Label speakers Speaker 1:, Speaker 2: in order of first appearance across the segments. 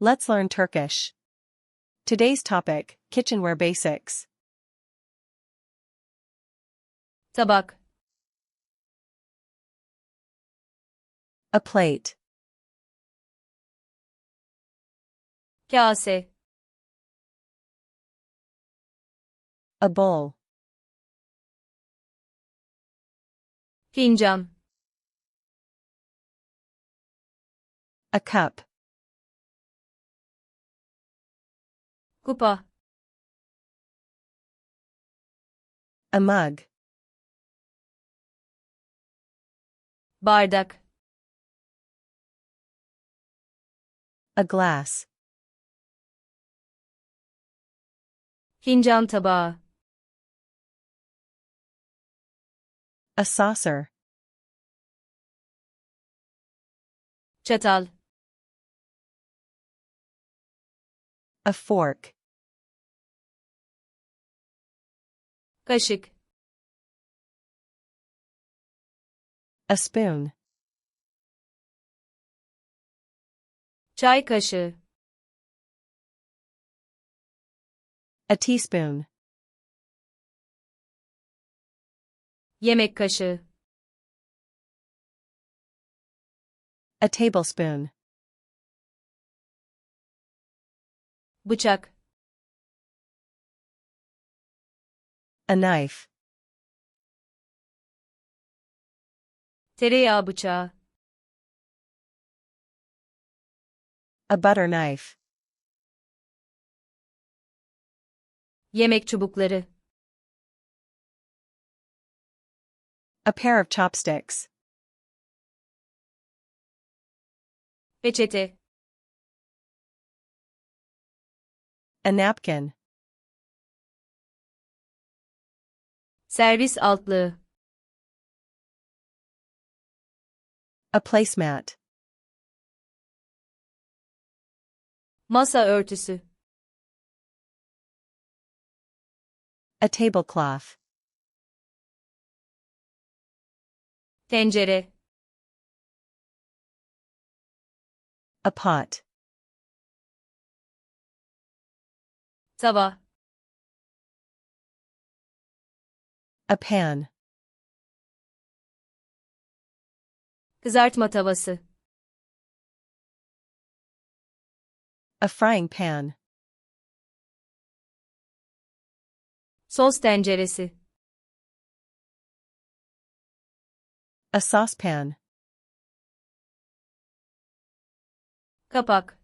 Speaker 1: Let's learn Turkish. Today's topic, kitchenware basics.
Speaker 2: Tabak,
Speaker 1: A plate,
Speaker 2: kase,
Speaker 1: a bowl,
Speaker 2: fincan,
Speaker 1: a cup,
Speaker 2: kupa,
Speaker 1: a mug,
Speaker 2: bardak,
Speaker 1: a glass,
Speaker 2: fincan tabağı,
Speaker 1: a saucer,
Speaker 2: çatal,
Speaker 1: a fork,
Speaker 2: kaşık,
Speaker 1: a spoon,
Speaker 2: çay kaşığı,
Speaker 1: a teaspoon,
Speaker 2: yemek kaşığı,
Speaker 1: a tablespoon,
Speaker 2: bıçak,
Speaker 1: a knife,
Speaker 2: tereyağı bıçağı,
Speaker 1: a butter knife,
Speaker 2: yemek çubukları,
Speaker 1: a pair of chopsticks,
Speaker 2: peçete,
Speaker 1: a napkin,
Speaker 2: servis altlığı,
Speaker 1: a placemat,
Speaker 2: masa örtüsü,
Speaker 1: a tablecloth,
Speaker 2: tencere,
Speaker 1: a pot,
Speaker 2: tava,
Speaker 1: a pan,
Speaker 2: kızartma tavası,
Speaker 1: a frying pan,
Speaker 2: sos tenceresi,
Speaker 1: a saucepan,
Speaker 2: kapak,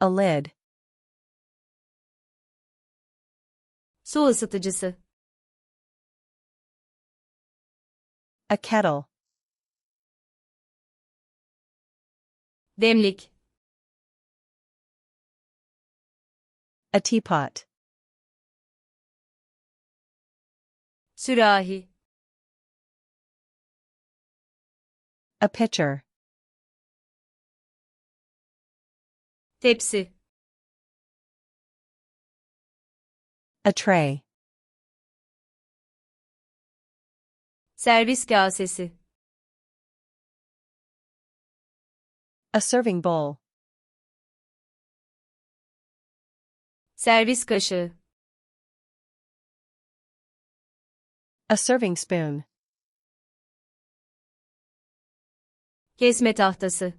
Speaker 1: a lid,
Speaker 2: su ısıtıcısı,
Speaker 1: a kettle,
Speaker 2: demlik,
Speaker 1: a teapot,
Speaker 2: sürahi,
Speaker 1: a pitcher,
Speaker 2: tepsi,
Speaker 1: a tray,
Speaker 2: servis kasesi,
Speaker 1: a serving bowl,
Speaker 2: servis kaşığı,
Speaker 1: a serving spoon,
Speaker 2: kesme tahtası,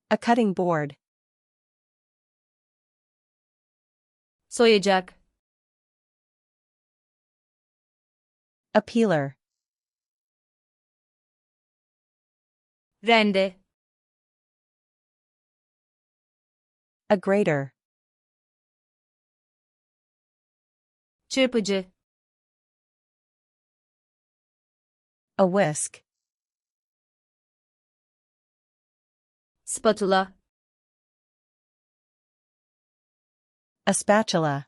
Speaker 1: a cutting board,
Speaker 2: soyacak,
Speaker 1: a peeler,
Speaker 2: rende,
Speaker 1: a grater,
Speaker 2: çırpıcı,
Speaker 1: a whisk,
Speaker 2: spatula,
Speaker 1: a spatula,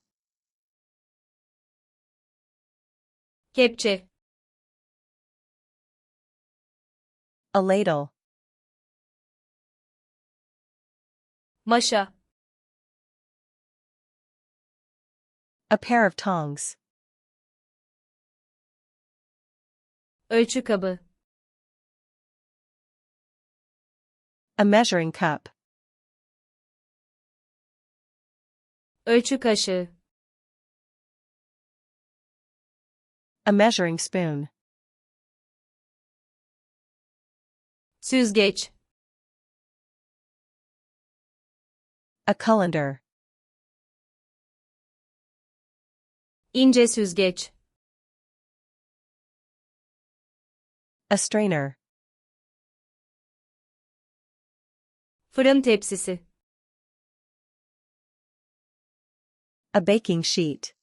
Speaker 2: kepçe,
Speaker 1: a ladle,
Speaker 2: maşa,
Speaker 1: a pair of tongs,
Speaker 2: ölçü kabı,
Speaker 1: A measuring cup.
Speaker 2: Ölçü kaşığı.
Speaker 1: A measuring spoon.
Speaker 2: Süzgeç.
Speaker 1: A colander.
Speaker 2: İnce süzgeç.
Speaker 1: A strainer.
Speaker 2: Fırın tepsisi.
Speaker 1: A baking sheet.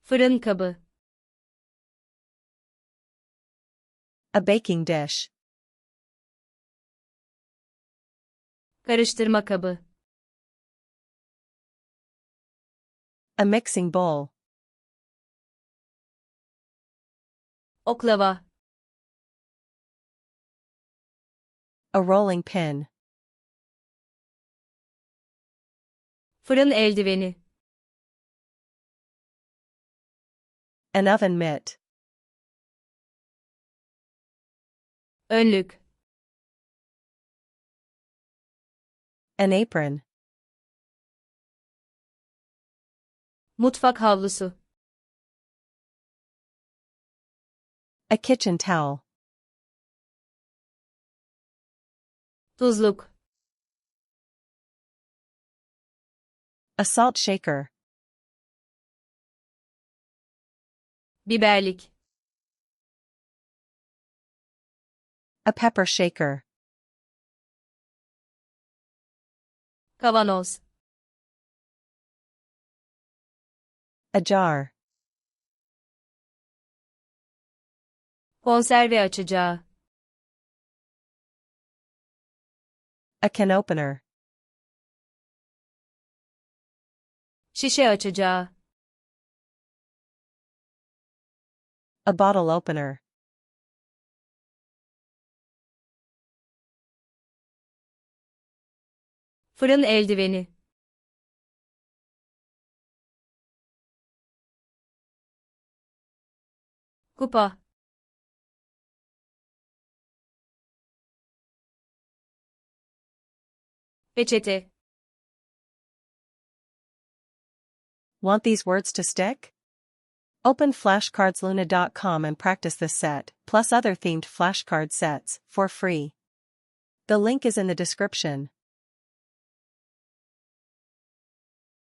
Speaker 2: Fırın kabı.
Speaker 1: A baking dish.
Speaker 2: Karıştırma kabı.
Speaker 1: A mixing bowl.
Speaker 2: Oklava.
Speaker 1: A rolling pin.
Speaker 2: Fırın eldiveni.
Speaker 1: An oven mitt.
Speaker 2: Önlük.
Speaker 1: An apron.
Speaker 2: Mutfak havlusu.
Speaker 1: A kitchen towel.
Speaker 2: Tuzluk.
Speaker 1: A salt shaker.
Speaker 2: Biberlik.
Speaker 1: A pepper shaker.
Speaker 2: Kavanoz.
Speaker 1: A jar.
Speaker 2: Konserve açacağı.
Speaker 1: A can opener.
Speaker 2: Şişe açacağı.
Speaker 1: A bottle opener.
Speaker 2: Fırın eldiveni. Kupa. Peçete.
Speaker 1: Want these words to stick? Open FlashcardsLuna.com and practice this set, plus other themed flashcard sets, for free. The link is in the description.